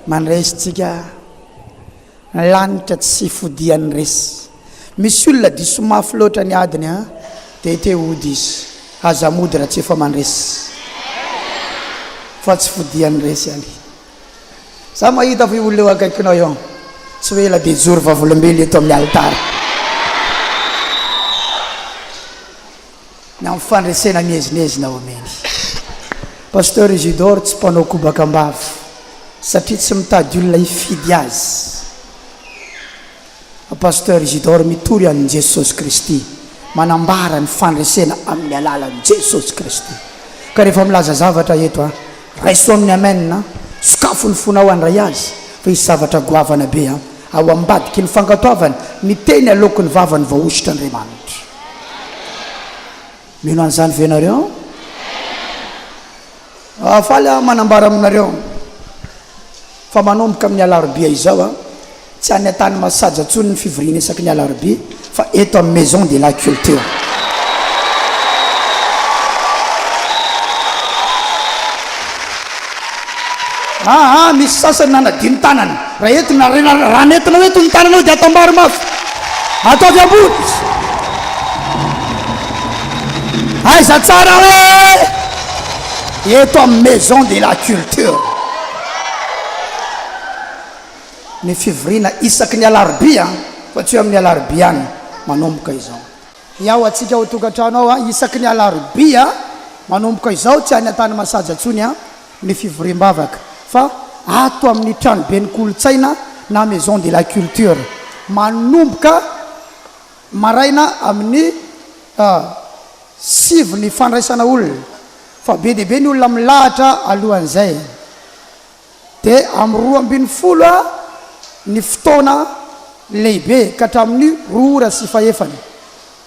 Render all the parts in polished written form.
manresitsika lanitra tsy fodiany resy. Misy olona diso mafy loatra ny adiny a dia te ody izy aza mody raha tsy efa mandresy fa tsy fodiany resy any. Za mahita fa olona eo akaikinao eo tsy hoe ela dia jory vavolombelo eto amin'ny altara ny amin'ny fandresena miezinezina omeny. Pasteur Isidore tsy mpanao kobakambavy satria tsy mitady olona hifidy azy. Pasteur Isidore mitory an'i Jesosy Kristy, manambara ny fandresena amin'ny alalan'i Jesosy Kristy. Ka rehefa milaza zavatra eto raiso amin'ny amenna, sokafo ny fonao andray azy fa isy zavatra goavana be ao ambadiky ny fankatoavany miteny aloky ny vavany vaositra Andriamanitra. Mino an'izany venareo? Faly manambara aminareo fa manomboka amin'ny alarobia izao tsy any an-tany masaja ntsony ny fivoriana isaky ny alarobia fa eto amin'ny maison de la culture. Misy sasany nanadiny tanany raha entina raha nentina hoe tony tananao dia atambary mafy ataovy ambony aiza tsara hoe eto amin'ny maison de la culture. Ny fivoriana isaky ny alarobia fa tsy hoe amin'ny alarobia any manomboka izao. Iaho atsika ho tokantrano ao isaky ny alarobia manomboka izao tsy any an-tany masaja ntsony ny fivoriam-bavaka fa ato amin'ny trano be ny kolotsaina na maison de la culture manomboka maraina amin'ny sivy ny fandraisana olona fa be dia be ny olona milahatra alohan'izay dia amin'ny 12 ny fotoana lehibe ka hatramin'ny 2 ora sy fahefany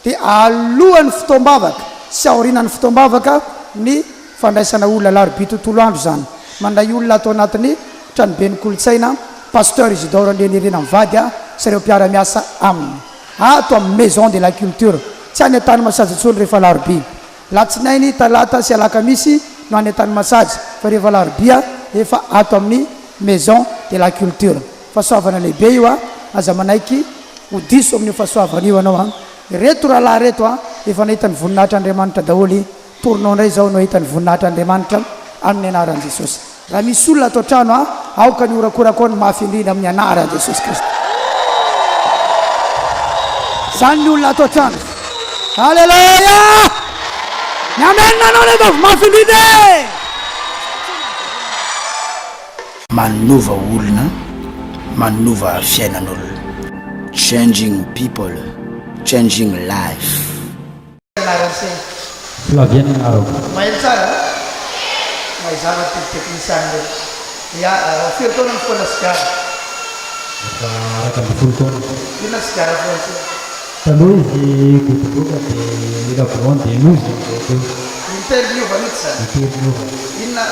dia alohan'ny fotoam-bavaka sy aorianan'ny fotoam-bavaka ny fandraisana olona larobia tontolo andro zany. Mandray olona atao anatin'ny tranobe ny kolotsaina Pasteur Isidore Andrianirena mivady sy ireo mpiara-miasa aminy ato amin'ny maison de la culture tsy any an-tany masaja ntsony rehefa larobia. Latsinainy, talata sy alakamisy no any an-tany masaja fa rehefa larobia efa ato amin'ny maison de la culture. Fahasoavana lehibe io aza manaiky ho diso amin'ny fahasoavana io anao reto rahalahy reto efa nahitany voninahitra Andriamanitra daholy. Torinao indray zao no hitany voninahitra Andriamanitra amin'ny anaran'i Jesosy. Raha misy olona atao trano aoka ny orakorako ny mafy indrindra amin'ny anaran'i Jesosy Kristy. Zany ny olona atao trano. Halleluja! Ny amenna anao reto mafy indrindra. Manova olona, manova fiainan'olona. Changing people, changing life. Flavienne Arab. Maheno tsara mahizana technicien reo ya firy taona ny foana sigara Araka ambin'ny 10 taona. inona sigara foana Taloha izy gotigoka dia laboron dia nozy interview vanitsy zany interview. inona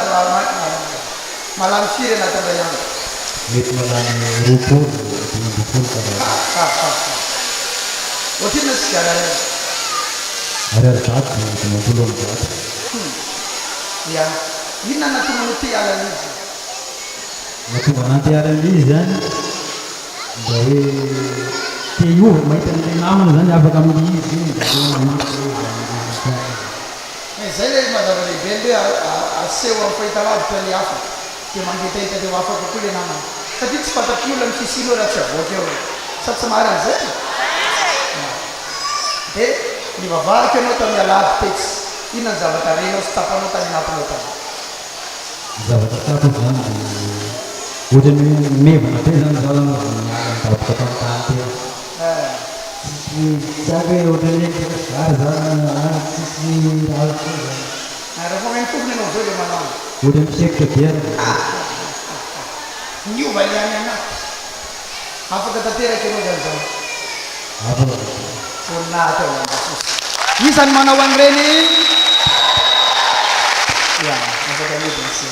malamy firy anatin'ray andro Mety malany 20 karazany. ohatrina sigara reo Ariary zato dimampolo amby zato. ya inona natonga no te alana izy Mahatonga ananty izy zany mba hoe te hiova mahita n'ilay namana zany afaka amin'ny izy zay le mazava lehibe hoe aseho amin'ny fahitalavitra le hafa dia mangetahita le hafa kokoa le namana satria tsy fantatry olona ny fisino raha tsy avoaka eo sa tsy maharan'izay dia ny vavahaka ianao tamin'ny alady teksy inona ny zavatra renao sy tapanao tany anatinao tany zavatra tapako zany dia ohatrany hoe mevana be zany zaho midaboka tamin'ny tany tsisy saka hoe ohatrany hoe zary zany tsisy raha koa zany rehefa mainy tompony ianao zao le manao ohatrany misekitra be niova le any anaty afaka tanteraka ianao zany zao afaka voninahitra eo Jesosy isany manao an'ireny ya afaka medinse